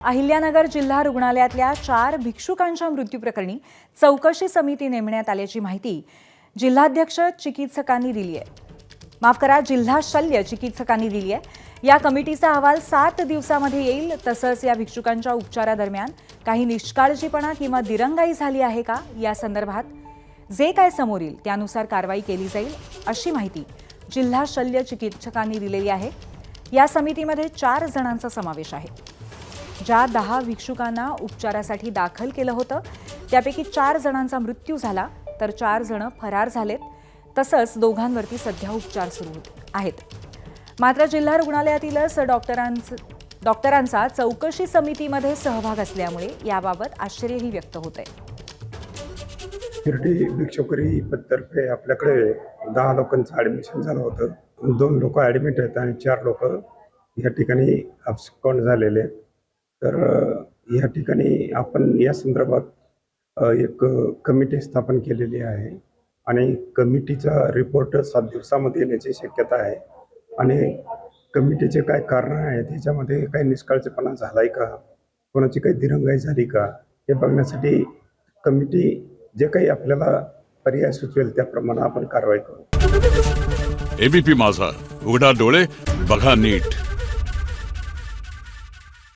अहिल्यानगर जिल्हा रुग्णालयातल्या 4 भिक्षुकांच्या मृत्यूप्रकरणी चौकशी समिती नेमण्यात आल्याची माहिती जिल्हाध्यक्ष चिकित्सकांनी दिली आहे. जिल्हा शल्य चिकित्सकांनी दिली आहे. या कमिटीचा अहवाल 7 दिवसांमध्ये येईल. तसंच या भिक्षुकांच्या उपचारादरम्यान काही निष्काळजीपणा किंवा दिरंगाई झाली आहे का या संदर्भात जे काय समोर येईल त्यानुसार कारवाई केली जाईल अशी माहिती जिल्हा शल्य चिकित्सकांनी दिलेली आहे. या समितीमध्ये 4 जणांचा समावेश आहे. ज्या 10 भिक्षुकांना उपचारासाठी दाखल केलं होतं त्यापैकी 4 जणांचा मृत्यू झाला तर 4 जण फरार झालेत. तसंच दोघांवरती सध्या उपचार सुरू आहेत. मात्र जिल्हा रुग्णालयातीलच डॉक्टरांचा चौकशी समितीमध्ये सहभाग असल्यामुळे याबाबत आश्चर्यही व्यक्त होतंय. शिर्डी भिक्षुकरी तर्फे आपल्याकडे 10 लोकांचं ॲडमिशन झालं होतं. 2 लोक ॲडमिट आहेत आणि 4 लोक या ठिकाणी अब्स्कॉन्ड झालेले आहेत. तर या ठिकाणी आपण या संदर्भात एक कमिटी स्थापन केलेली आहे आणि कमिटीचा रिपोर्ट 7 दिवसामध्ये येण्याची शक्यता आहे. आणि कमिटीचे काय कारण आहेत, त्याच्यामध्ये काही निष्काळजीपणा झाला आहे का, कोणाची काही दिरंगाई झाली का, हे बघण्यासाठी कमिटी जे काही आपल्याला पर्याय सुचवेल त्याप्रमाणे आपण कारवाई करू. एबीपी माझा, उघडा डोळे बघा नीट.